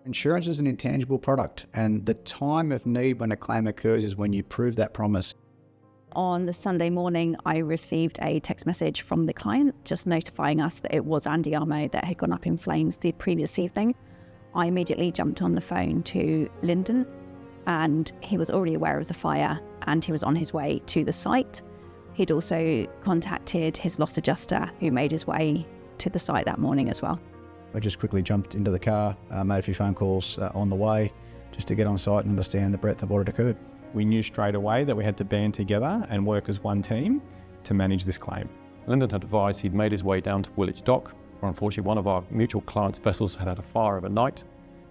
Insurance is an intangible product, and the time of need when a claim occurs is when you prove that promise. On the Sunday morning, I received a text message from the client just notifying us that it was Andiamo that had gone up in flames the previous evening. I immediately jumped on the phone to Lyndon, and he was already aware of the fire and he was on his way to the site. He'd also contacted his loss adjuster, who made his way to the site that morning as well. I just quickly jumped into the car, made a few phone calls on the way just to get on site and understand the breadth of what had occurred. We knew straight away that we had to band together and work as one team to manage this claim. Lyndon had advised he'd made his way down to Woolwich Dock, where unfortunately one of our mutual clients' vessels had had a fire overnight.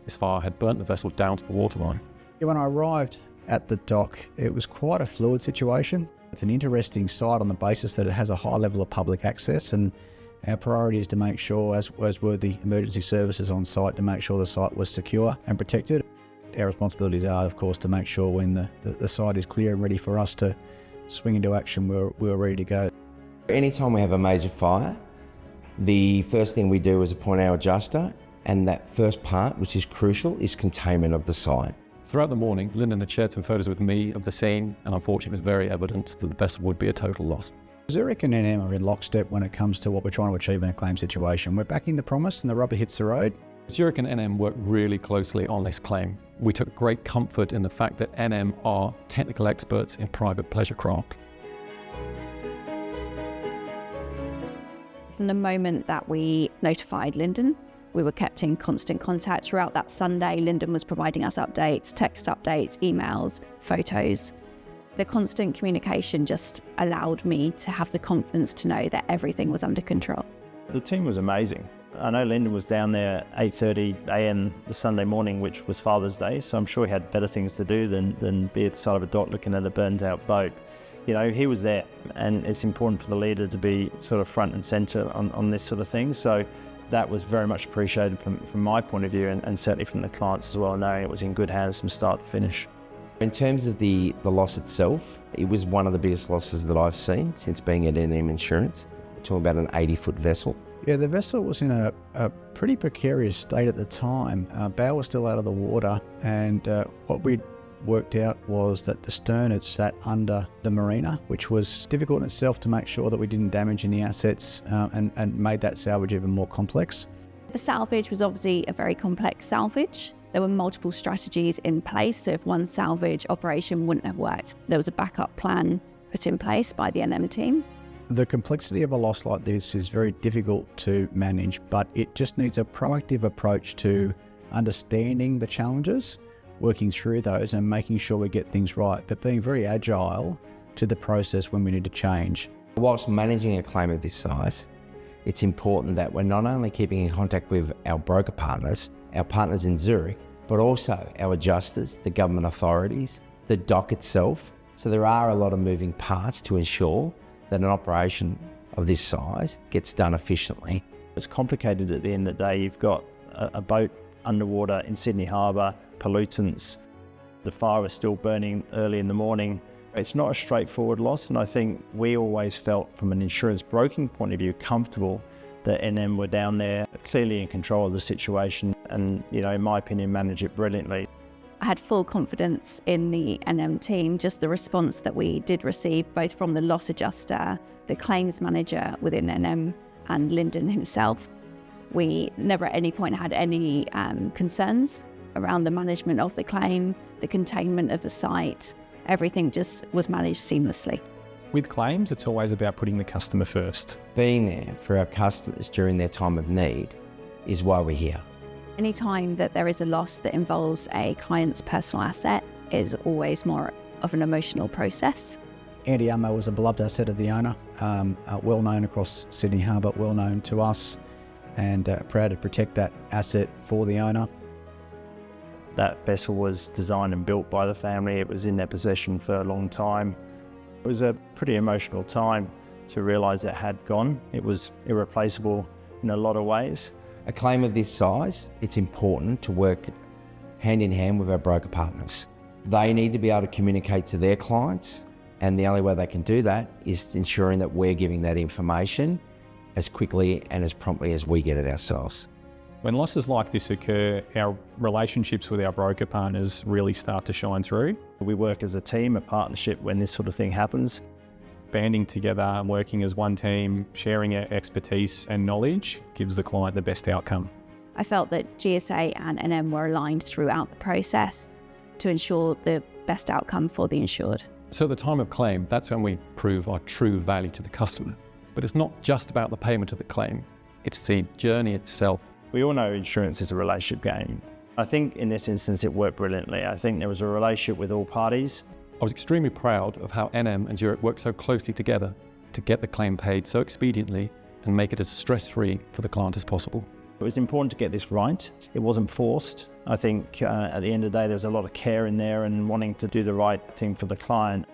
This fire had burnt the vessel down to the waterline. When I arrived at the dock, it was quite a fluid situation. It's an interesting site on the basis that it has a high level of public access, and our priority is to make sure, as were the emergency services on site, to make sure the site was secure and protected. Our responsibilities are, of course, to make sure when the site is clear and ready for us to swing into action, we're ready to go. Anytime we have a major fire, the first thing we do is appoint our adjuster, and that first part, which is crucial, is containment of the site. Throughout the morning, Lyndon had shared some photos with me of the scene, and unfortunately it was very evident that the vessel would be a total loss. Zurich and NM are in lockstep when it comes to what we're trying to achieve in a claim situation. We're backing the promise and the rubber hits the road. Zurich and NM worked really closely on this claim. We took great comfort in the fact that NM are technical experts in private pleasure craft. From the moment that we notified Lyndon, we were kept in constant contact throughout that Sunday. Lyndon was providing us updates, text updates, emails, photos. The constant communication just allowed me to have the confidence to know that everything was under control. The team was amazing. I know Lyndon was down there at 8:30 a.m. the Sunday morning, which was Father's Day, so I'm sure he had better things to do than be at the side of a dock looking at a burnt out boat. You know, he was there, and it's important for the leader to be sort of front and centre on this sort of thing. So that was very much appreciated from my point of view, and certainly from the clients as well, knowing it was in good hands from start to finish. In terms of the loss itself, it was one of the biggest losses that I've seen since being at NM Insurance. We're talking about an 80-foot vessel. Yeah, the vessel was in a pretty precarious state at the time. Bow was still out of the water, and what we'd worked out was that the stern had sat under the marina, which was difficult in itself to make sure that we didn't damage any assets and made that salvage even more complex. The salvage was obviously a very complex salvage. There were multiple strategies in place, so if one salvage operation wouldn't have worked, there was a backup plan put in place by the NM team. The complexity of a loss like this is very difficult to manage, but it just needs a proactive approach to understanding the challenges, working through those and making sure we get things right, but being very agile to the process when we need to change. Whilst managing a claim of this size, it's important that we're not only keeping in contact with our broker partners, our partners in Zurich, but also our adjusters, the government authorities, the dock itself. So there are a lot of moving parts to ensure that an operation of this size gets done efficiently. It's complicated at the end of the day. You've got a boat underwater in Sydney Harbour, pollutants, the fire was still burning early in the morning. It's not a straightforward loss, and I think we always felt from an insurance broking point of view comfortable that NM were down there clearly in control of the situation and, you know, in my opinion, managed it brilliantly. I had full confidence in the NM team, just the response that we did receive both from the loss adjuster, the claims manager within NM and Lyndon himself. We never at any point had any concerns around the management of the claim, the containment of the site. Everything just was managed seamlessly. With claims, it's always about putting the customer first. Being there for our customers during their time of need is why we're here. Any time that there is a loss that involves a client's personal asset is always more of an emotional process. Andiamo was a beloved asset of the owner, well known across Sydney Harbour, well known to us, and proud to protect that asset for the owner. That vessel was designed and built by the family. It was in their possession for a long time. It was a pretty emotional time to realise it had gone. It was irreplaceable in a lot of ways. A claim of this size, it's important to work hand in hand with our broker partners. They need to be able to communicate to their clients, and the only way they can do that is ensuring that we're giving that information as quickly and as promptly as we get it ourselves. When losses like this occur, our relationships with our broker partners really start to shine through. We work as a team, a partnership when this sort of thing happens. Banding together and working as one team, sharing our expertise and knowledge gives the client the best outcome. I felt that GSA and NM were aligned throughout the process to ensure the best outcome for the insured. So at the time of claim, that's when we prove our true value to the customer. But it's not just about the payment of the claim, it's the journey itself. We all know insurance is a relationship game. I think in this instance it worked brilliantly. I think there was a relationship with all parties. I was extremely proud of how NM and Zurich worked so closely together to get the claim paid so expediently and make it as stress-free for the client as possible. It was important to get this right. It wasn't forced. I think at the end of the day there was a lot of care in there and wanting to do the right thing for the client.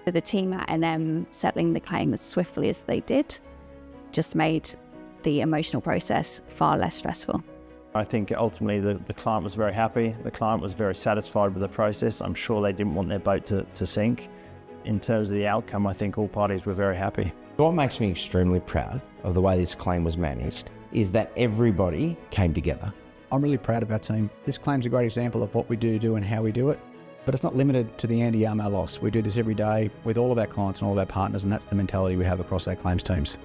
The team at NM settling the claim as swiftly as they did just made the emotional process far less stressful. I think ultimately the client was very happy. The client was very satisfied with the process. I'm sure they didn't want their boat to sink. In terms of the outcome, I think all parties were very happy. What makes me extremely proud of the way this claim was managed is that everybody came together. I'm really proud of our team. This claim's a great example of what we do and how we do it. But it's not limited to the Andiamo loss. We do this every day with all of our clients and all of our partners, and that's the mentality we have across our claims teams.